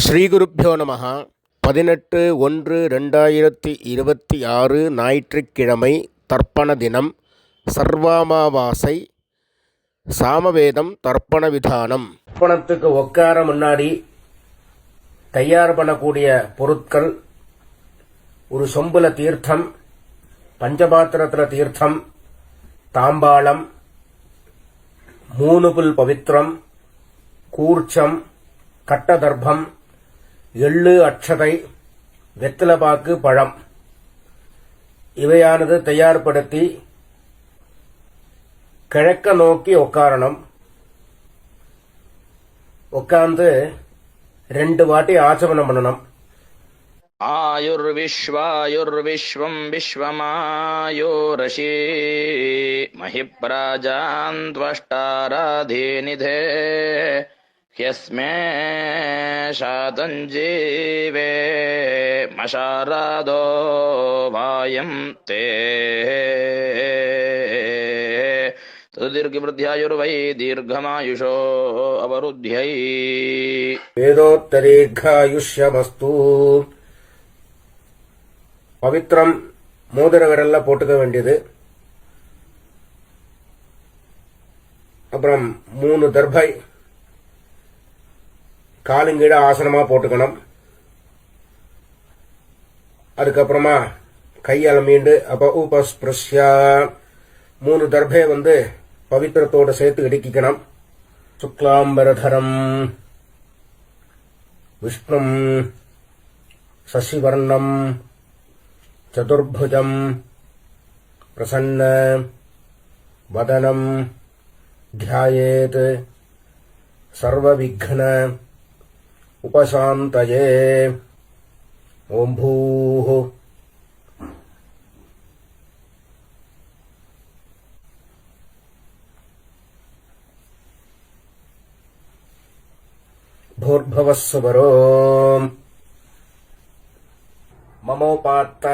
ஸ்ரீகுருப்போ நம. 18/1/2026 ஞாயிற்றுக்கிழமை தர்ப்பண தினம். சர்வாமாவாசை. சாமவேதம் தர்ப்பண விதானம். தர்ப்பணத்துக்கு உட்கார முன்னாடி தயார் பண்ணக்கூடிய பொருட்கள்: ஒரு சொம்புல தீர்த்தம், பஞ்சபாத்திரத்தில் தீர்த்தம், தாம்பாளம், 3 புல் பவித்திரம், கூர்ச்சம், கட்டதர்ப்பம், எள்ளு, அட்சதை, வெத்தலைப்பாக்கு, பழம் இவையானது தயார்படுத்தி கிழக்க நோக்கி உட்காரணும். உட்கார்ந்து 2 வாட்டி ஆச்சமனம் பண்ணணும். ஆயுர்விஸ்வாயுர்விஸ்வம் விஸ்வமாயோரசி மஹிப்ராஜாந்த்வஷ்டாராதீநிதே யஸ்மே ஷாதஞ்சீவே மஷாராதோ வாயம் தே தீர்ഘவృద్ధ్యాయుర్వై தீர்ఘமாயுஷோ அவருத்யை வேதோத்தரீர்காயுஷ்யமஸ்து. பவித்திரம் மோதிர விரல்ல போட்டுக்க வேண்டியது. அப்புறம் 3 தர்பை காலுங்கீழ ஆசனமா போட்டுக்கணும். அதுக்கப்புறமா கையால் மீண்டு உபஸ்பிருஷ்யா 3 தர்பை பவித்திரத்தோட சேர்த்து இடுக்கிக்கணும். சுக்லாம்பரதரம் விஷ்ணும் சசிவர்ணம் சதுர்புஜம் பிரசன்ன வதனம் த்யாயேத் சர்வவிக்ன உபசாந்தயே. ஓம் பூः भूर्भुवः सुवरो ममोपात्त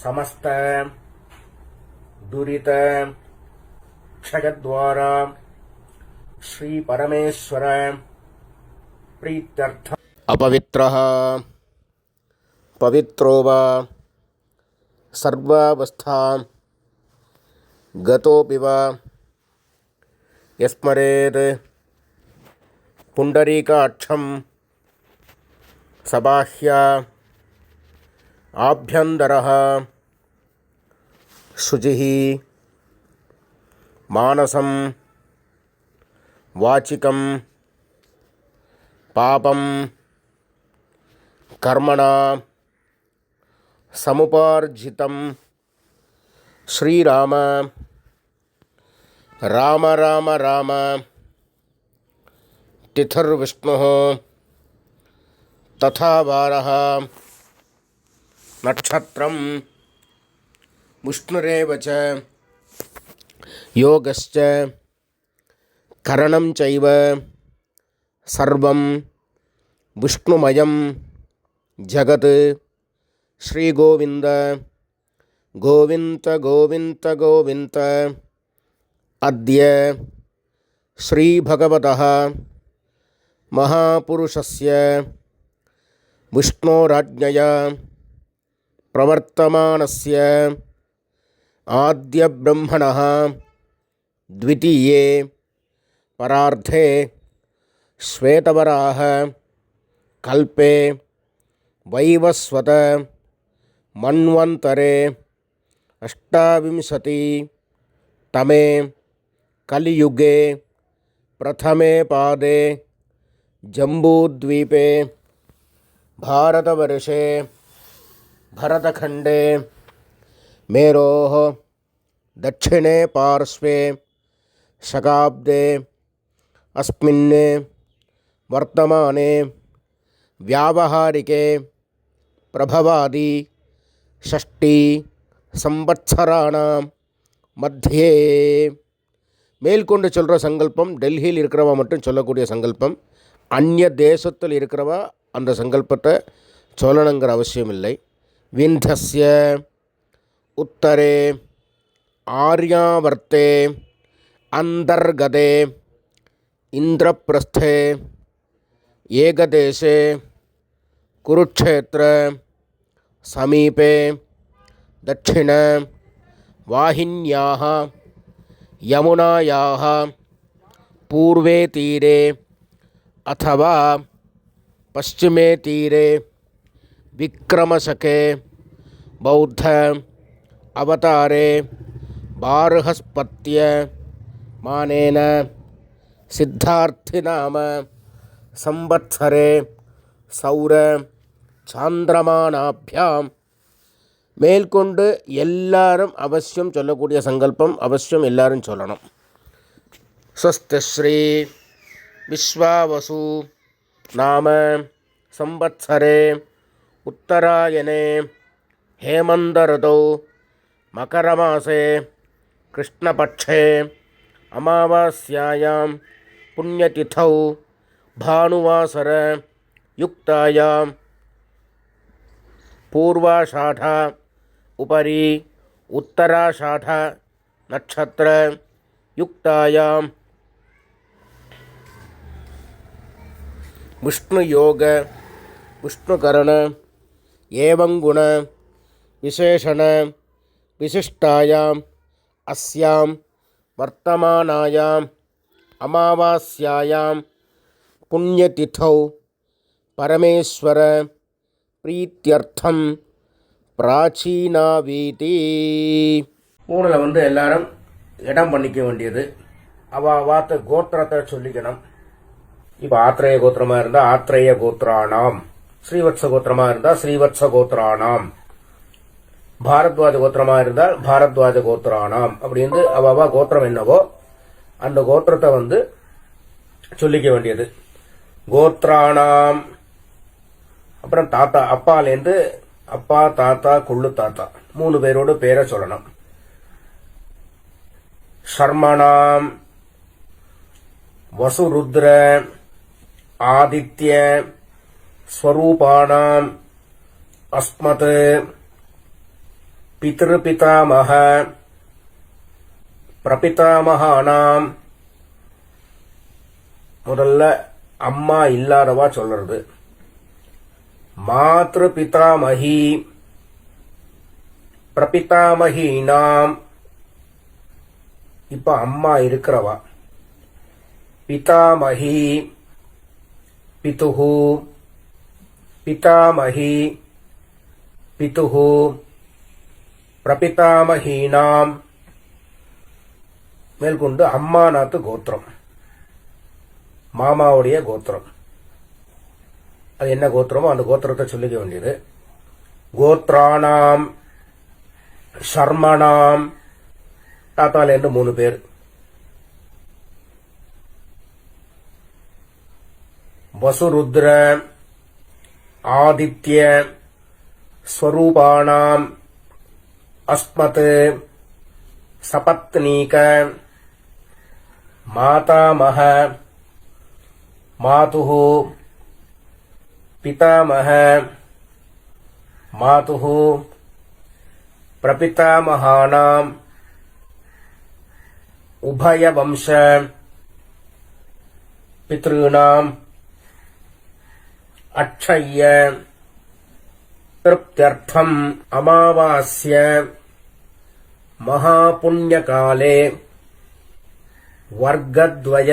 समस्त दुरित क्षयद्वारा श्री परमेश्वर प्रीत्यर्थ. अपवित्रः पवित्रो वा सर्वावस्थां गतोऽपि वा यस्मरेत् पुण्डरीकाक्षं सबाह्या आभ्यन्तरः शुचिः मानसं वाचिकं पापं कर्मणा समुपार्जितं. श्रीराम राम राम राम तिथिर्विष्णुः तथा वारः नक्षत्रं विष्णुरेव च योगश्च करणं चैव सर्वं विष्णुमयं जगत्. श्रीगोविन्द गोविन्द गोविन्द गोविन्द. अद्य श्रीभगवतः महापुरुषस्य विष्णोराज्ञया प्रवर्तमानस्य आद्यब्रह्मणः द्वितीये परार्धे श्वेतवराह कल्पे वैवस्वत मन्वन्तरे 28तमे कलियुगे प्रथमे पादे जम्बूद्वीपे भारतवर्षे भरतखण्डे मेरोः दक्षिणे पार्श्वे शकाब्दे अस्मिन् वर्तमाने व्यावहारिके प्रभवादि 6 संवत्सराणां मध्ये. மேல்கொண்டு சொல்கிற சங்கல்பம் டெல்லியில் இருக்கிறவா மட்டும் சொல்லக்கூடிய சங்கல்பம். அந்நிய தேசத்தில் இருக்கிறவா அந்த சங்கல்பத்தை சொல்லணுங்கிற அவசியம் இல்லை. விந்தஸ்ய உத்தரே ஆர்யாவர்த்தே அந்தர்கதே இந்திரபிரஸ்தே ஏகதேசே குருக்ஷேத்திர சமீபே தட்சிண வாஹின்யாः யமுனாயாः பூர்வே தீரே अथवा पश्चिमे तीरे विक्रमशके बौद्ध अवतारे बार्हस्पत्य मानेन सिद्धार्थिनाम संवत्सरे सौर சாந்திரமானாபியாம் மேற்கொண்டு எல்லாரும் அவசியம் சொல்லக்கூடிய சங்கல்பம் அவசியம் எல்லாரும் சொல்லணும். ஸ்வஸ்திஸ்ரீ விஸ்வாவசு நாம சம்வத்சரே உத்தராயணே ஹேமந்தரதௌ மகரமாசே கிருஷ்ணபக்ஷே அமாவாஸ்யாயாம் புண்ணியதிதௌ பானுவாசர யுக்தாயாம் பூர்வாஷாಢ உபரி உத்தராஷாಢ நட்சத்திர யுக்தாயாம் விஷ்ணுயோக விஷ்ணுகரண ஏவங்குண விசேஷண விசிஷ்டாயாம் அஸ்யாம் வர்த்தமானாயாம் அமாவாஸ்யாயாம் புண்ணியதிதௌ பரமேஸ்வர பிரீத்தியர்த்தம் பிராச்சீனாவீதி. ஊரில் எல்லாரும் இடம் பண்ணிக்க வேண்டியது. வாத்த கோத்திரத்தை சொல்லிக்கணும். இப்போ ஆத்ரேய கோத்திரமா இருந்தா ஆத்ரேய கோத்ரானாம், ஸ்ரீவத்ச கோத்திரமா இருந்தா ஸ்ரீவத்ச கோத்ரானாம், பாரத்வாஜ கோத்திரமா இருந்தால் பாரத்வாஜ கோத்ரானாம் அப்படின்னு அவா கோத்திரம் என்னவோ அந்த கோத்திரத்தை சொல்லிக்க வேண்டியது. கோத்ரானாம் அப்புறம் தாத்தா, அப்பாலேருந்து அப்பா தாத்தா குள்ளு தாத்தா 3 பேரோட பேரை சொல்லணும். ஷர்மணாம் வசுருத்ர ஆதித்ய ஸ்வரூபாணாம் அஸ்மத் பித்ருபிதாமக பிரபிதாமகானாம். முதல்ல அம்மா இல்லாதவா சொல்றது. மாத்ரு பிதாமகி பிரபிதாமகீனாம். இப்ப அம்மா இருக்கிறவா. பிதாமகி பிதுஹு பிதாமகி பிதுஹு பிரபிதாமகீனாம். மேற்கொண்டு அம்மாநாத்து கோத்திரம், மாமாவுடைய கோத்திரம். அது என்ன கோத்திரமோ அந்த கோத்திரத்தை சொல்லிக்க வேண்டியது. கோத்ரானாம் ஷர்மணாம் தாத்தாலேருந்து 3 பேர். வசுருத்ர ஆதித்ய ஸ்வரூபாணாம் அஸ்மத் சபத்னீக மாதாமக மாதுஹு பிதாமக மாதுஹு பிரபிதாமகானாம் உபயவம்ச பித்ருணாம் அக்ஷய்ய திருப்த்யர்த்தம் அமாவாஸ்ய மகாபுண்யகாலே வர்க்கத்வய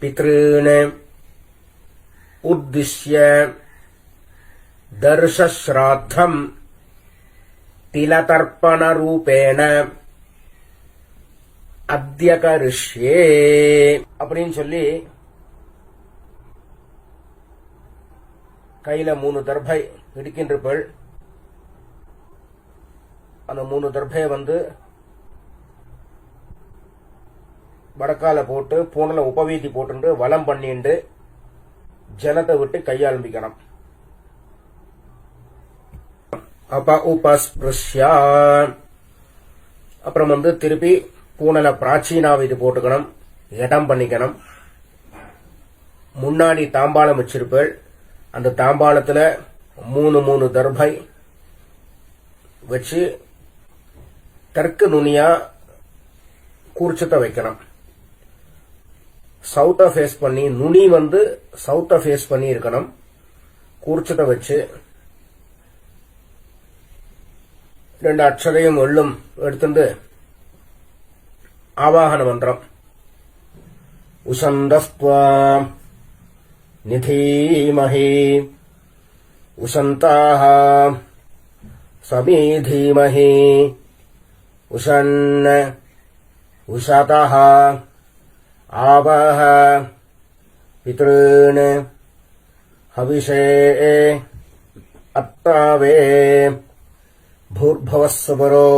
பித்ருன் உத்திஷ்ய தர்ஷஸ்ராத்தம் திலதர்ப்பணரூபேண அத்யகரிஷ்யே அப்படின்னு சொல்லி கையில 3 தர்பை இடிக்கின்றபள். அந்த 3 தர்பையை வடக்கால போட்டு பூனல உபவீதி போட்டு வலம் பண்ணிண்டு ஜலத்தை விட்டு கையாளம்பிக்கணும். அப்ப உபஸ்பிருஷ்யா அப்புறம் திருப்பி பூனல பிராச்சீனாவீதி போட்டுக்கணும், இடம் பண்ணிக்கணும். முன்னாடி தாம்பாளம் வச்சிருப்பேள். அந்த தாம்பாளத்துல 3 தர்பை வச்சு தெற்கு நுனியா கூர்ச்சத்தை வைக்கணும். சவுத்த ஃபேஸ் பண்ணி, நுனி வந்து சவுத்த ஃபேஸ் பண்ணி இருக்கணும். கூர்ச்சத்தை வச்சு 2 அக்ஷரையும் எள்ளும் எடுத்துட்டு ஆவாகன மந்திரம். உசந்தஸ்த்வா நிதீமஹி உசந்தாஹ சமீதீமஹி உஷன்ன உஷதஹ ஆவஹ பித்ருன் ஹவிஷே அத்தாவே भूर्भवस्वरो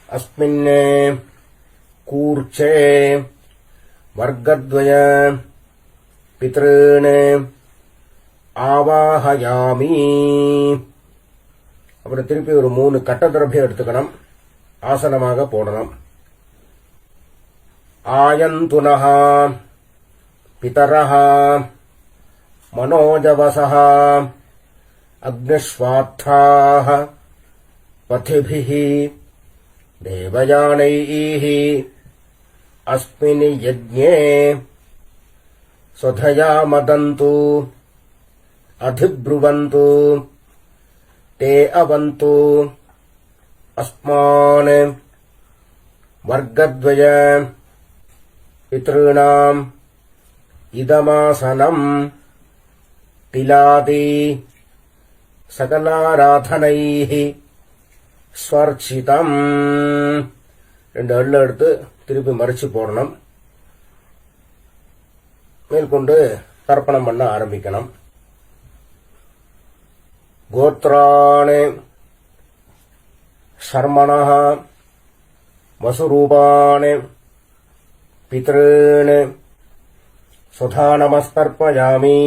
अस्मिन् कूर्चे वर्गद्वय पितॄन् ஆவாஹயாமி. அப்புறம் திருப்பி ஒரு 3 கட்ட திரவியம் எடுத்துக்கணும். ஆசனமாக போடணும். ஆயந்துனஹ பிதரஹ மனோஜவசஹ அக்னிஸ்வாத்தாஹ पथिभिः देवयानैः अस्मिन् यज्ञे स्वधया मदन्तु अधिब्रुवन्तु ते अवन्तु अस्मान् वर्गद्वय पितॄणाम् इदमासनम् तिलादि सकलाराधनैः ஸ்வர்ச்சிதம். 2 எள்ளு எடுத்து திருப்பி மறிச்சு போடணும். மேற்கொண்டு தர்ப்பணம் பண்ண ஆரம்பிக்கணும். கோத்ராணி சர்மணஹ வசுரூபாணி பித்ருன் சுதா நமஸ்தர்ப்பயாமி.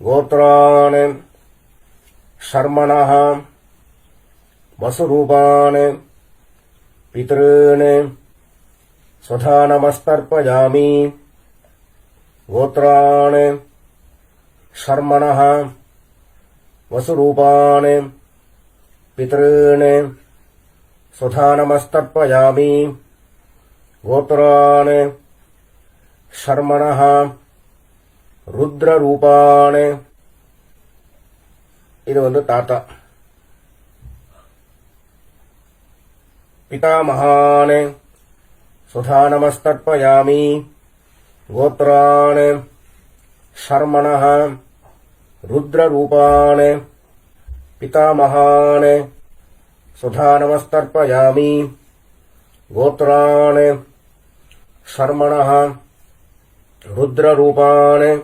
கோத்ராணி சர்மணஹ வசுரூபான் பித்ருன் சுதா நமஸ்தர்ப்பயாமி. கோத்ரான் சர்மணஹ வசுரூபான் பித்ருன் சுதா நமஸ்தர்ப்பயாமி. கோத்ரான் சர்மணஹ ருத்ரரூபான். இது வந்து தாத்தா. पितामहान् सुधा नमस्तर्पयामि. गोत्रान् शर्मणः रुद्ररूपान् पितामहान् सुधा नमस्तर्पयामि. गोत्रान् शर्मणः रुद्ररूपान्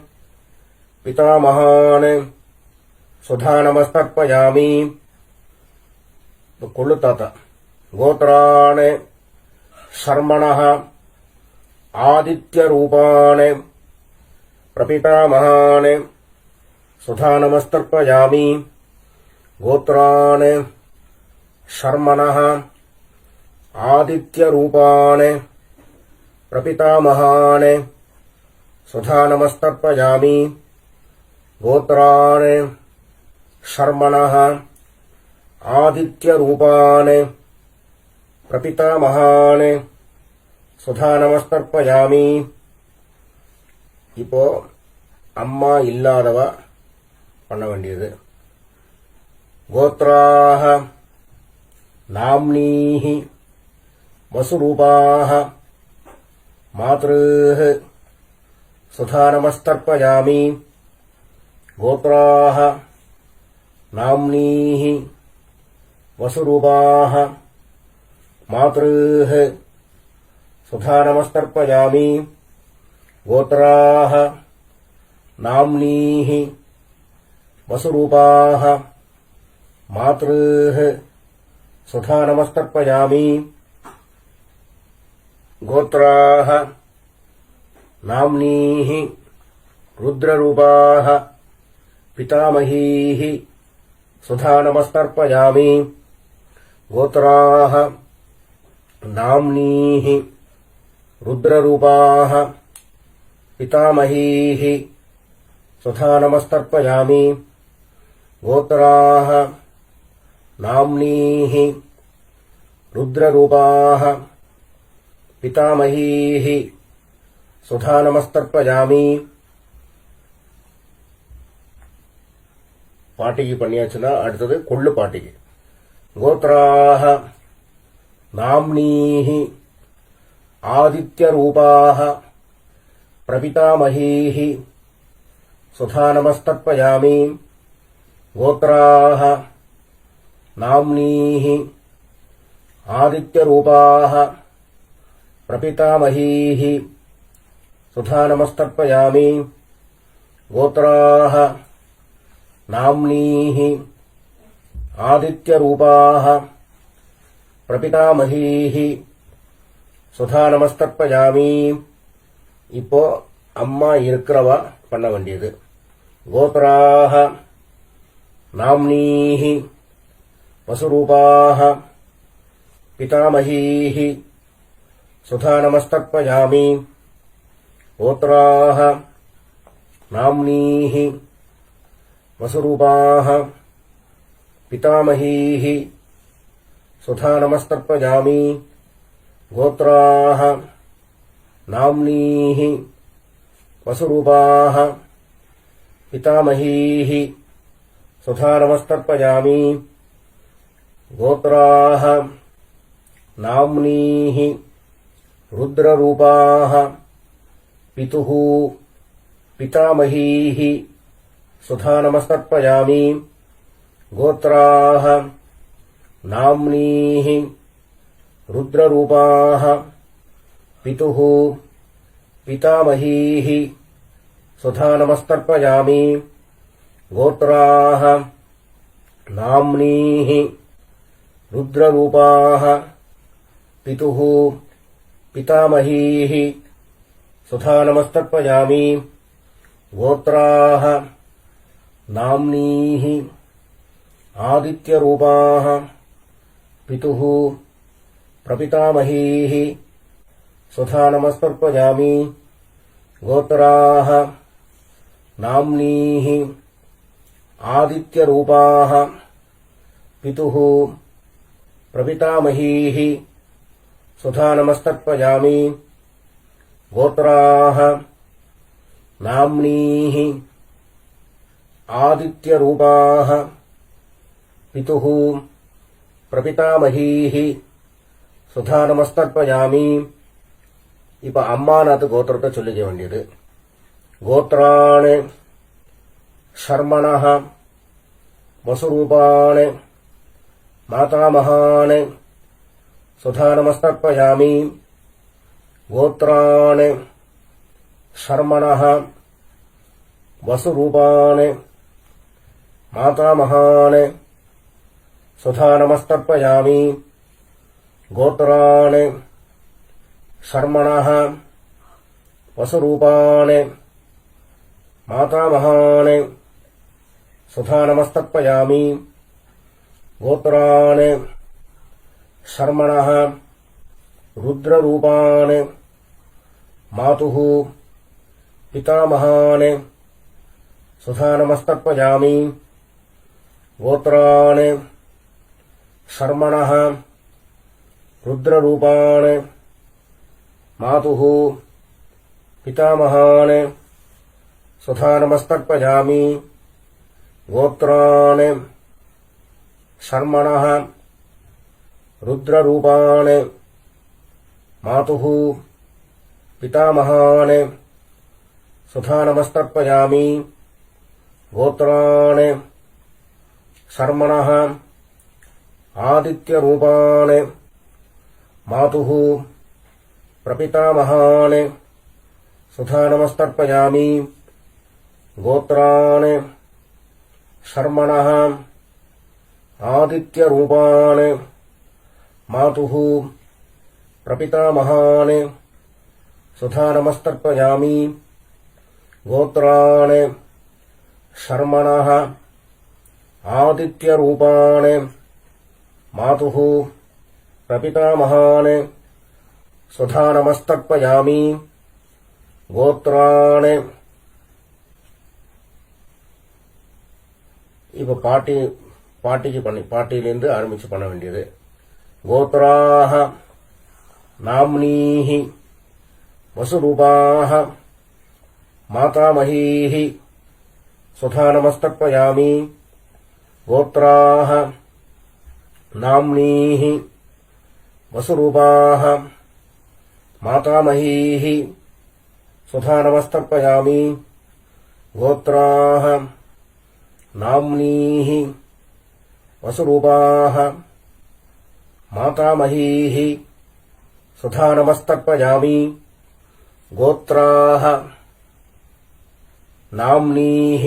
पितामहान् सुधा नमस्तर्पयामि. கொள்ளு தாத்தா. கோத்ரான் शर्मणः आदित्यरूपान् प्रपितामहान् सुधा नमस्तर्पयामि. गोत्रान् शर्मणः आदित्यरूपान् प्रपितामहान् सुधा नमस्तर्पयामि. गोत्रान् शर्मणः आदित्यरूपान् பிரபிதாமகான் சுதா நமஸ்தர்ப்பயாமி. இப்போ அம்மா இல்லாதவா பண்ண வேண்டியது. கோத்ராஹ நாம்னீஹ வசுரூபாஹ மாத்ருஹ சுதா நமஸ்தர்ப்பயாமி. கோத்ராஹ நாம்னீஹ வசுரூபாஹ मातृः सुधा नमस्तर्पयामि. गोत्राः नाम्नीः वसुरूपाः मातृः सुधा नमस्तर्पयामि. गोत्राः नाम्नीः रुद्ररूपाः पितामहीः सुधा नमस्तर्पयामि. गोत्राः नाम्नीः रुद्ररूपाः पितामहीः सुधा नमस्तर्पयामि. गोत्राः नाम्नीः रुद्ररूपाः पितामहीः சுதா நமஸ்தர்ப்பயாமி. பாட்டிக்கு பண்ணியாச்சுன்னா அடுத்தது கொள்ளு பாட்டிக்கு. கோத்ராஹ நாம்னீஹி ஆதித்ய ரூபாஹ பிரபிதாமஹீஹி சுதா நமஸ்தர்ப்பயாமி. கோத்ராஹ நாம்னீஹி ஆதித்ய ரூபாஹ பிரபிதாமஹீஹி சுதா நமஸ்தர்ப்பயாமி. கோத்ராஹ நாம்னீஹி ஆதித்ய ரூபாஹ பிரபிதாமஹீஹி சுதா நமஸ்தர்ப்பயாமி. இப்போ அம்மா இருக்கிறவா பண்ண வேண்டியது. கோத்ராஹ நாம்னீஹி வசுரூபாஹ பிதாமஹீஹி சுதா நமஸ்தர்ப்பயாமி. கோத்ராஹ நாம்னீஹி வசுரூபாஹ பிதாமஹீஹி சுதா நமஸ்தர்ப்பயாமி. கோத்ராஹ நாம்னீஹி வசுரூபாஹ பிதாமஹீஹி சுதா நமஸ்தர்ப்பயாமி. கோத்ராஹ நாம்னீஹி ருத்ரரூபாஹ பிதுஹ பிதாமஹீஹி சுதா நமஸ்தர்ப்பயாமி. கோத்ராஹ நாம்னீஹி ருத்ரரூபாஹ பிதுஹ பிதாமஹீஹி சுதா நமஸ்தர்ப்பயாமி. கோத்ராஹ நாம்னீஹி ருத்ரரூபாஹ பிதுஹ பிதாமஹீஹி சுதா நமஸ்தர்ப்பயாமி. கோத்ராஹ நாம்னீஹி ஆதித்ய ரூபாஹ பிதுஹ பிரபிதாமஹீஹி சுதா நமஸ்தர்ப்பயாமி. கோத்ராஹ நாம்னீஹி ஆதித்ய ரூபாஹ பிதுஹ பிரபிதாமஹீஹி சுதா நமஸ்தர்ப்பயாமி. கோத்ராஹ நாம்னீஹி ஆதித்ய ரூபாஹ பிதுஹ பிரபிதாமஹீஹி சுதா நமஸ்தர்ப்பயாமி. இப்ப அம்மாநாத்து கோத்திரத்தை சொல்லிக்க வேண்டியது. கோத்ராணி ஷர்மணஹ வசுரூபாணி மாதாமகாணி சுதா நமஸ்தர்ப்பயாமி. கோத்ராணி ஷர்மணஹ வசுரூபாணி மாதாமகாணி சுதா நமஸ்தர்ப்பயாமி. கோத்ராணி ஷர்மணஹ வசுரூபாணி மாதாமகாணி சுதா நமஸ்தர்ப்பயாமி. கோத்ராணி ஷர்மணஹ ருத்ரரூபாணி மாதுஹ பிதாமகாணி சுதா நமஸ்தர்ப்பயாமி. கோத்ராணி ஷர்மணஹ ருத்ரரூபாணி மாதுஹ பிதாமகாணி சுதா நமஸ்தர்ப்பயாமி. கோத்ராணி ஷர்மணஹ ருத்ரரூபாணி மாதுஹ பிதாமகாணி சுதா நமஸ்தர்ப்பயாமி. கோத்ராணி ஷர்மணஹ ஆதித்ய ரூபாணி மாதுஹ பிரபிதாமகாணி சுதா நமஸ்தர்ப்பயாமி. கோத்ராணி ஷர்மணஹ ஆதித்ய ரூபாணி மாதுஹ பிரபிதாமகாணி சுதா நமஸ்தர்ப்பயாமி. கோத்ராணி ஷர்மணஹ ஆதித்ய ரூபாணி மாதுஹ பிரபிதாமகாணி சுதா நமஸ்தர்ப்பயாமி. கோத்ராணி இப்ப பாட்டியிலிருந்து ஆரம்பிச்சு பண்ண வேண்டியது. கோத்ராஹ நாம்னீஹி வசுரூபாः மாதாமஹீः சுதா நமஸ்தர்ப்பயாமி கோத்ராः நாம்னீः வசுரூபாः மாதாமஹீः சுதா நமஸ்தர்ப்பயாமி கோத்ராः நாம்னீः வசுரூபாः மாதாமஹீः சுதா நமஸ்தர்ப்பயாமி கோத்ராः நாம்னீः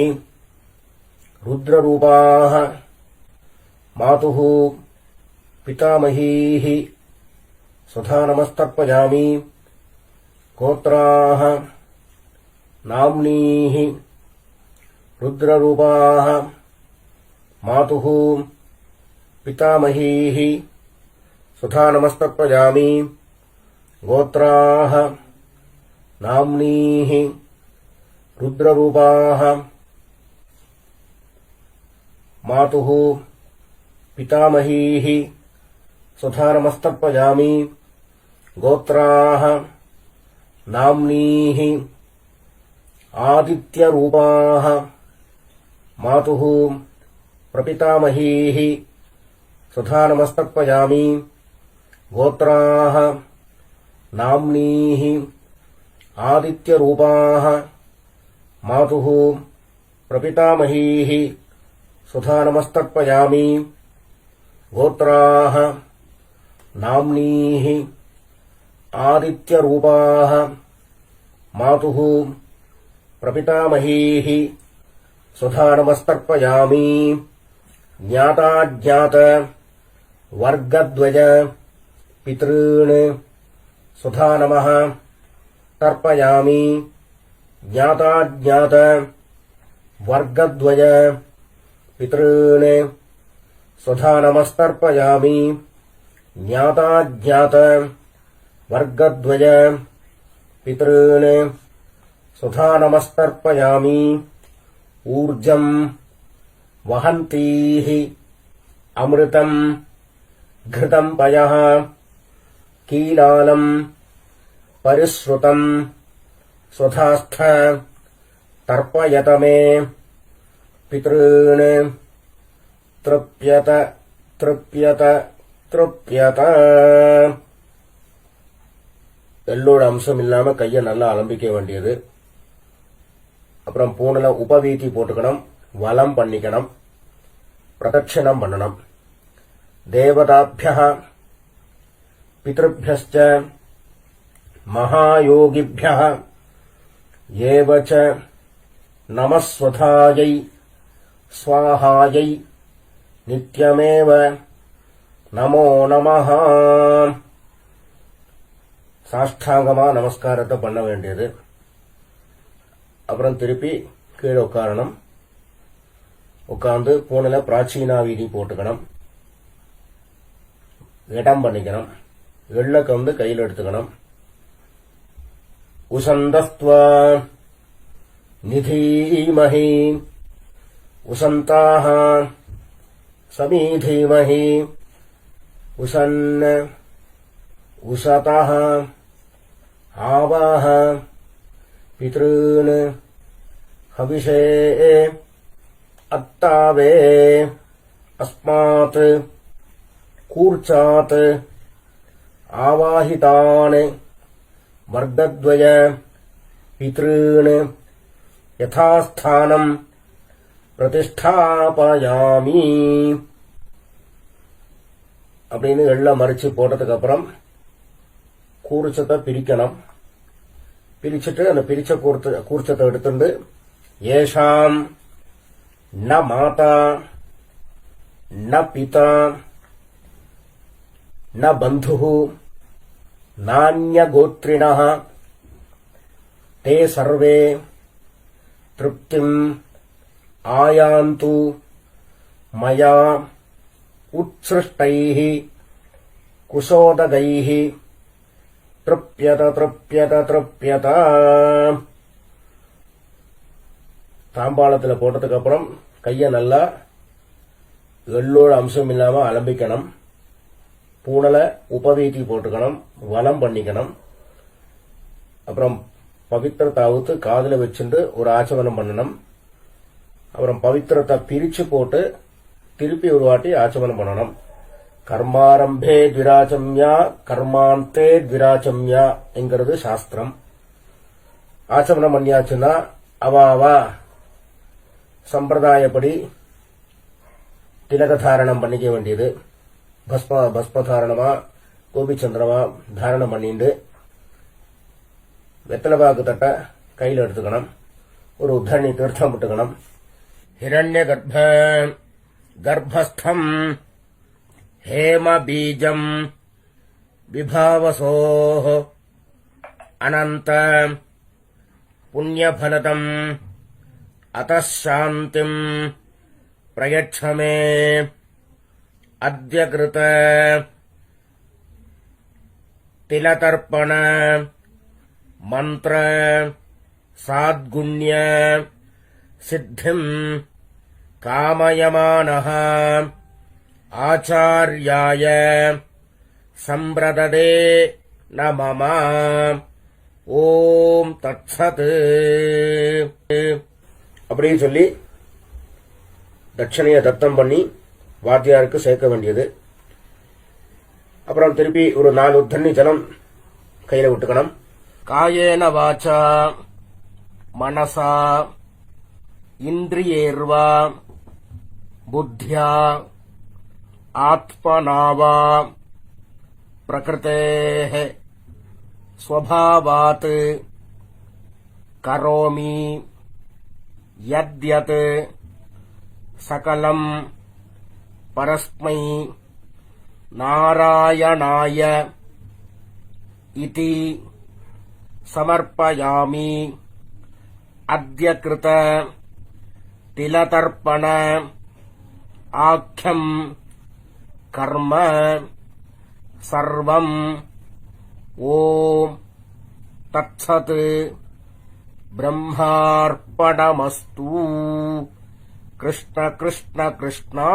ருத்ரரூபாः மாதுः பிதாமஹீः சுதா நமஸ்தர்ப்பயாமி கோத்ராः நாம்னீः ருத்ரரூபாः மாதுः பிதாமஹீः சுதா நமஸ்தர்ப்பயாமி கோத்ராः நாம்னீः ருத்ரரூபாः மாதுः பிதாமஹீः சுதா நமஸ்தர்ப்பயாமி கோத்ராः நாம்னீः ஆதித்யரூபாः மாதுः பிரபிதாமஹீः சுதா நமஸ்தர்ப்பயாமி கோத்ராः நாம்னீः ஆதித்யரூபாः மாதுः பிரபிதாமஹீः சுதா நமஸ்தர்ப்பயாமி கோத்ராः நாம்னீः ஆதித்யரூபாः மாதுः பிரபிதாமஹீः சுதா நமஸ்தர்ப்பயாமி ஞாதாஜ்ஞாத வர்க்கத்வய பித்ருன் சுதா நமः தர்ப்பயாமி ஞாதாஜ்ஞாத வர்க்கத்வய பித்ருன் சுதா நமஸ்தர்ப்பயாமி ஞாதாஜ்ஞாத வர்க்கத்வய பித்ருன் சுதா நமஸ்தர்ப்பயாமி ஊர்ஜம் வஹந்தீः அமிர்தம் घृतं पयः कीलालं परिश्रुतं स्वधास्थ तर्पयत मे पितॄन् तृप्यत तृप्यत तृप्यत எல்லோட அம்சம் இல்லாம கையை நல்லா அலம்பிக்க வேண்டியது. அப்புறம் பூனல உபவீதி போட்டுக்கணும், வலம் பண்ணிக்கணும், பிரதட்சணம் பண்ணணும். தேவதாभ्यः பித்ருभ्यश्च மகாயோகிभ्यः ஏவ ச நமஸ்வதாயை ஸ்வாஹாயை நித்யமேவ நமோ நமஹ. சாஷ்டாங்கமா நமஸ்காரத்தை பண்ண வேண்டியது. அப்புறம் திருப்பி கீழே உட்காரணும். உட்கார்ந்து பூனில பிராச்சீனா வீதி போட்டுக்கணும், இடம் பண்ணிக்கணும். எள்ளக்க வந்து கையில் எடுத்துக்கணும். உசந்தஸ்த்வா நிதீமஹி உசந்தாக சமீதீமஹி உசன் உசதः ஆவாஹ பித்ருன் ஹவிஷே அத்தாவே அஸ்மாத் கூர்ச்சாத் ஆவாஹிதான் வர்க்கத்வய பித்ருன் யதாஸ்தானம் பிரதிஷ்டாபயாமி அப்படின்னு எல்லாம் மறிச்சு போட்டதுக்கு அப்புறம் கூர்ச்சத்தை பிரிக்கணும். பிரிச்சுட்டு அந்த பிரிச்ச கூர்ச்சத்தை எடுத்துட்டு ஏஷாம் ந மாதா ந பிதா ந பந்துः நான்யகோத்ரிணः தே சர்வே திருப்திம் ஆயாந்து மயா உத்ஸ்ருஷ்டைः குசோதகைः திருப்யத திருப்யத திருப்யத. தாம்பாளத்தில் போட்டதுக்கு அப்புறம் கையை நல்லா எள்ளோட அம்சம் இல்லாம அலம்பிக்கணும். பூனலை உபவீதி போட்டுக்கணும், வலம் பண்ணிக்கணும். அப்புறம் பவித்திரத்தை அவுத்து காதுல வச்சுட்டு ஒரு ஆச்சமனம் பண்ணணும். அப்புறம் பவித்திரத்தை பிரிச்சு போட்டு திருப்பி ஒரு வாட்டி ஆச்சமனம் பண்ணணும். கர்மாரம்பே த்விராச்சம்யா கர்மாந்தே த்விராச்சம்யா என்கிறது சாஸ்திரம். ஆச்சமனம் பண்ணியாச்சுன்னா அவா சம்பிரதாயப்படி திலகதாரணம் பண்ணிக்க வேண்டியது. பஸ்மதாரணமா கோபிச்சந்திரமா தாரணம் பண்ணிட்டு வெத்தலைபாக்கு தட்ட கையில் எடுத்துக்கணும். ஒரு உத்தரணி தீர்த்தம் விட்டுக்கணும். ஹிரண்ய கர்ப்பஸ்தம் ஹேம பீஜம் விபாவசோ அனந்த புண்ணியபலதம் அதாந்திம் பிரயட்சமே அத்ய கிருத திலதர்ப்பண மந்திர சாத்குண்ய சித்திம் காமயமானஹ ஆச்சார்யாய சம்பிரததே நமம. ஓம் தத்சத் அப்படின்னு சொல்லி தட்சணையை தத்தம் பண்ணி வாத்தியாருக்கு சேர்க்க வேண்டியது. அப்புறம் திருப்பி ஒரு 4 உத்தண்ணி ஜலம் கையில விட்டுக்கணும். காயேன வாச்சா மனசா இந்திரியேர்வா புத்தியா ஆத்மனாவா பிரகிருதேஹ ஸ்வபாவாத் கரோமி யத்யத் சகலம் பரஸ்மை நாராயணாய இதி சமர்ப்பயாமி. அத்ய கிருத திலதர்ப்பண ஆக்யம் கர்ம சர்வம். ஓம் தத்சத் பிரம்மார்ப்பணமஸ்து. கிருஷ்ண கிருஷ்ண கிருஷ்ணா.